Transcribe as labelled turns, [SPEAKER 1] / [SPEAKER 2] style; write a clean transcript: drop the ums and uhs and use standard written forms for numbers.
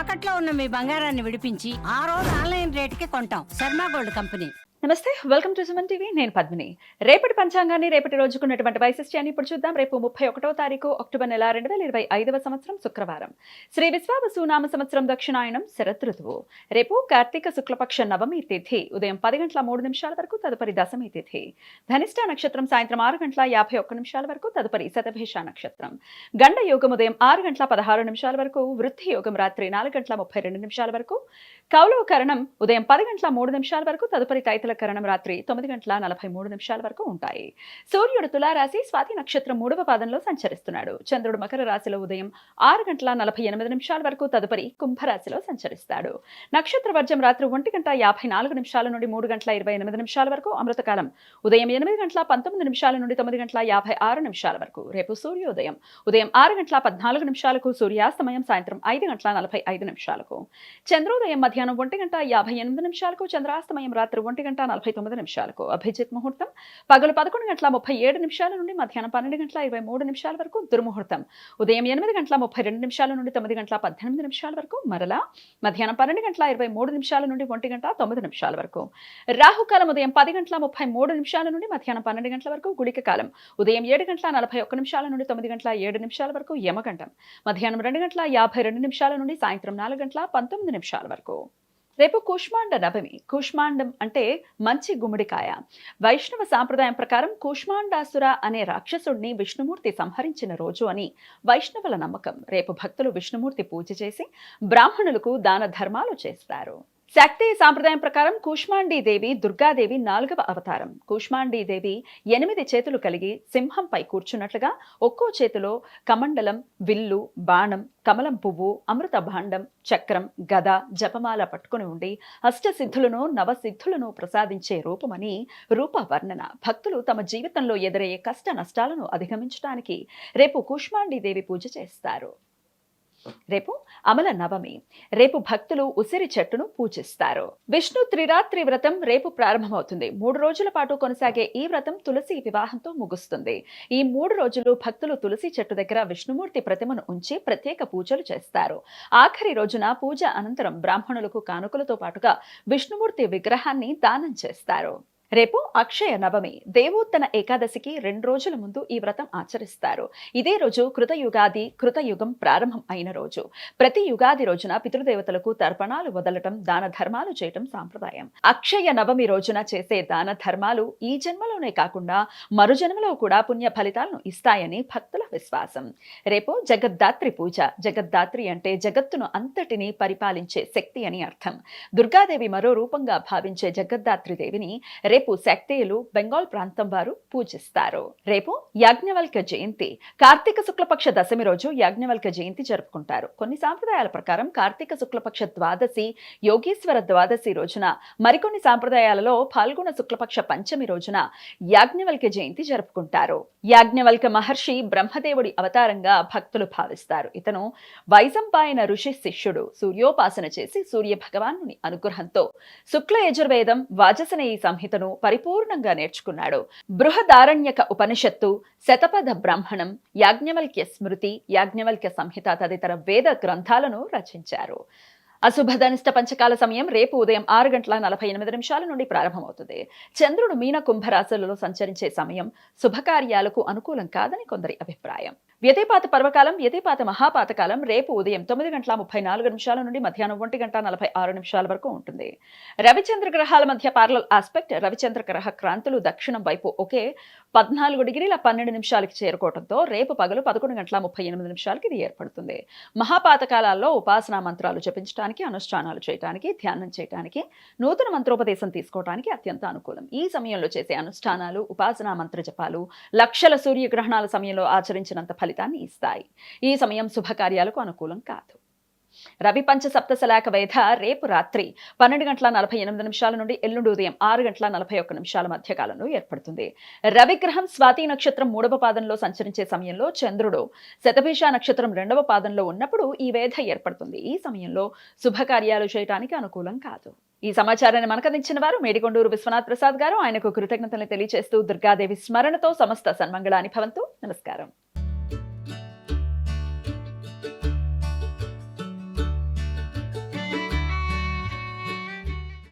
[SPEAKER 1] తాకట్లో ఉన్న మీ బంగారాన్ని విడిపించి ఆ రోజు ఆన్లైన్ రేటుకి కొంటాం. Sharma gold company.
[SPEAKER 2] నమస్తే, వెల్కమ్ టు సుమన్ టీవీ. నేను పద్మిని. రేపటి పంచాంగాన్ని, రేపటి రోజుకున్నటువంటి వైశిష్ట్యాన్ని ఇప్పుడు చూద్దాం. రేపు 31వ తారీఖు అక్టోబర్ నెల 2025వ సంవత్సరం శుక్రవారం. శ్రీ విశ్వావసునామ సంవత్సరం దక్షిణాయనం శరత్ ఋతువు. రేపు కార్తీక శుక్లపక్ష నవమి తిథి ఉదయం 10 గంటల 3 నిమిషాల వరకు, తదుపరి దశమి తిథి. ధనిష్ట నక్షత్రం సాయంత్రం 6 గంటల 51 నిమిషాల వరకు, తదుపరి శతభిష నక్షత్రం. గండ యోగం ఉదయం 6 గంటల 16 నిమిషాల వరకు, వృద్ధి యోగం రాత్రి 4 గంటల 32 నిమిషాల వరకు, కౌలవ కరణం ఉదయం 10 గంటల 3 నిమిషాల వరకు, తదుపరి తైతల కరణం రాత్రి 9 గంటల 43 నిమిషాల వరకు ఉంటాయి. సూర్యుడు తులారాశి స్వాతి నక్షత్రం 3వ పాదంలో సంచరిస్తున్నాడు. చంద్రుడు మకర రాశిలో ఉదయం 6 గంటల 48 నిమిషాల వరకు, తదుపరి కుంభరాశిలో సంచరిస్తాడు. నక్షత్ర వర్జం రాత్రి 1 గంట 54 నిమిషాల నుండి 3 గంటల 28 నిమిషాల వరకు, అమృతకాలం ఉదయం 8 గంటల 19 నిమిషాల నుండి 9 గంటల 56 నిమిషాల వరకు. రేపు సూర్యోదయం ఉదయం 6 గంటల 14 నిమిషాలకు, సూర్యాస్తమయం సాయంత్రం 5 గంటల 45 నిమిషాలకు. చంద్రోదయం మధ్యాహ్నం 1 గంట 58 నిమిషాలకు, చంద్రాస్తమయం రాత్రి 1 గంట 49 నిమిషాలకు. అభిజిత్ ముహూర్తం పగలు 11 గంటల 37 నిమిషాల నుండి మధ్యాహ్నం 12 గంటల 23 నిమిషాల వరకు. దుర్ముహూర్తం ఉదయం 8 గంటల 32 నిమిషాల నుండి 9 గంటల 18 నిమిషాల వరకు. మరలా మధ్యాహ్నం 12 గంటల 23 నిమిషాల నుండి 1 గంట 9 నిమిషాల వరకు. రాహుకాలం ఉదయం 10 గంటల 33 నిమిషాల నుండి మధ్యాహ్నం 12 గంటల వరకు. గుళిక కాలం ఉదయం 7 గంటల 41 నిమిషాల నుండి 9 గంటల 7 నిమిషాల వరకు. యమగండం మధ్యాహ్నం 2 గంటల 52 నిమిషాల నుండి సాయంత్రం 4 గంటల 19 నిమిషాల వరకు. రేపు కూష్మాండ నవమి. కూష్మాండం అంటే మంచి గుమ్మడికాయ. వైష్ణవ సాంప్రదాయం ప్రకారం కూష్మాండాసుర అనే రాక్షసుడిని విష్ణుమూర్తి సంహరించిన రోజు అని వైష్ణవుల నమ్మకం. రేపు భక్తులు విష్ణుమూర్తి పూజ చేసి బ్రాహ్మణులకు దాన ధర్మాలు చేస్తారు. శాక్తేయ సాంప్రదాయం ప్రకారం కూష్మాండీ దేవి దుర్గాదేవి 4వ అవతారం. కూష్మాండీ దేవి 8 చేతులు కలిగి సింహంపై కూర్చున్నట్లుగా ఒక్కో చేతిలో కమండలం, విల్లు, బాణం, కమలం పువ్వు, అమృత భాండం, చక్రం, గద, జపమాల పట్టుకుని ఉండి అష్టసిద్ధులను నవసిద్ధులను ప్రసాదించే రూపమని రూప వర్ణన. భక్తులు తమ జీవితంలో ఎదురయ్యే కష్ట నష్టాలను అధిగమించడానికి రేపు కూష్మాండీ దేవి పూజ చేస్తారు. రేపు అమల నవమి. రేపు భక్తులు ఉసిరి చెట్టును పూజిస్తారు. విష్ణు త్రిరాత్రి వ్రతం రేపు ప్రారంభమవుతుంది. 3 రోజుల పాటు కొనసాగే ఈ వ్రతం తులసి వివాహంతో ముగుస్తుంది. ఈ 3 రోజులు భక్తులు తులసి చెట్టు దగ్గర విష్ణుమూర్తి ప్రతిమను ఉంచి ప్రత్యేక పూజలు చేస్తారు. ఆఖరి రోజున పూజ అనంతరం బ్రాహ్మణులకు కానుకలతో పాటుగా విష్ణుమూర్తి విగ్రహాన్ని దానం చేస్తారు. రేపు అక్షయ నవమి. దేవోత్తన ఏకాదశికి 2 రోజుల ముందు ఈ వ్రతం ఆచరిస్తారు. ఇదే రోజు కృతయుగాది, కృతయుగం ప్రారంభం అయిన రోజు. ప్రతి యుగాది రోజున పితృదేవతలకు తర్పణాలు వదలటం, దాన ధర్మాలు చేయటం సాంప్రదాయం. అక్షయ నవమి రోజున చేసే దాన ధర్మాలు ఈ జన్మలోనే కాకుండా మరు జన్మలో కూడా పుణ్య ఫలితాలను ఇస్తాయని భక్తుల విశ్వాసం. రేపు జగద్ధాత్రి పూజ. జగద్ధాత్రి అంటే జగత్తును అంతటినీ పరిపాలించే శక్తి అని అర్థం. దుర్గాదేవి మరో రూపంగా భావించే జగద్ధాత్రి దేవిని రేపు శాక్తేయులు బెంగాల్ ప్రాంతం వారు పూజిస్తారు. రేపు యాజ్ఞవల్క్య జయంతి. కార్తీక శుక్లపక్ష దశమి రోజు యాజ్ఞవల్క్య జయంతి జరుపుకుంటారు. కొన్ని సాంప్రదాయాల ప్రకారం కార్తీక శుక్లపక్ష ద్వాదశి, యోగీశ్వర ద్వాదశి రోజున, మరికొన్ని సాంప్రదాయాలలో ఫాల్గుణ శుక్లపక్ష పంచమి రోజున యాజ్ఞవల్క్య జయంతి జరుపుకుంటారు. యాజ్ఞవల్క్య మహర్షి బ్రహ్మదేవుడి అవతారంగా భక్తులు భావిస్తారు. ఇతను వైజంపాయన ఋషి శిష్యుడు. సూర్యోపాసన చేసి సూర్య భగవానుని అనుగ్రహంతో శుక్ల యజుర్వేదం, వాజసనేయి సంహితను పరిపూర్ణంగా నేర్చుకున్నాడు. బృహదారణ్యక ఉపనిషత్తు, శతపథ బ్రాహ్మణం, యాజ్ఞవల్క్య స్మృతి, యాజ్ఞవల్క్య సంహిత తదితర వేద గ్రంథాలను రచించారు. అశుభధనిష్ట పంచకాల సమయం రేపు ఉదయం 6 గంటల 48 నిమిషాల నుండి ప్రారంభమవుతుంది. చంద్రుడు మీన కుంభరాశులలో సంచరించే సమయం శుభకార్యాలకు అనుకూలం కాదని కొందరి అభిప్రాయం. వ్యతిపాత పర్వకాలం, వ్యతిపాత మహాపాతకాలం రేపు ఉదయం 9 గంటల 34 నిమిషాల నుండి మధ్యాహ్నం 1 గంట 46 నిమిషాల వరకు ఉంటుంది. రవిచంద్ర గ్రహాల మధ్య పారలల్ ఆస్పెక్ట్. రవిచంద్ర గ్రహ క్రాంతులు దక్షిణం వైపు ఒకే 14 డిగ్రీల 12 నిమిషాలకి చేరుకోవడంతో రేపు పగలు 11 గంటల 38 నిమిషాలకి ఇది ఏర్పడుతుంది. మహాపాతకాలాల్లో ఉపాసనా మంత్రాలు జపించడానికి, అనుష్ఠానాలు చేయడానికి, ధ్యానం చేయడానికి, నూతన మంత్రోపదేశం తీసుకోవడానికి అత్యంత అనుకూలం. ఈ సమయంలో చేసే అనుష్ఠానాలు, ఉపాసనా మంత్ర జపాలు లక్షల సూర్యగ్రహణాల సమయంలో ఆచరించినంత ఫలితాన్ని ఇస్తాయి. ఈ సమయం శుభకార్యాలకు అనుకూలం కాదు. రవి పంచ సప్తశలాక వేధ రేపు రాత్రి 12 గంటల 48 నిమిషాల నుండి ఎల్లుండి ఉదయం 6 గంటల 41 నిమిషాల మధ్య కాలంలో ఏర్పడుతుంది. రవిగ్రహం స్వాతి నక్షత్రం 3వ పాదంలో సంచరించే సమయంలో చంద్రుడు శతభిష నక్షత్రం 2వ పాదంలో ఉన్నప్పుడు ఈ వేధ ఏర్పడుతుంది. ఈ సమయంలో శుభకార్యాలు చేయడానికి అనుకూలం కాదు. ఈ సమాచారాన్ని మనకందించిన వారు మేడికొండూరు విశ్వనాథ్ ప్రసాద్ గారు. ఆయనకు కృతజ్ఞతలు తెలియజేస్తూ దుర్గాదేవి స్మరణతో సమస్త సన్మంగళాని భవంతు. నమస్కారం.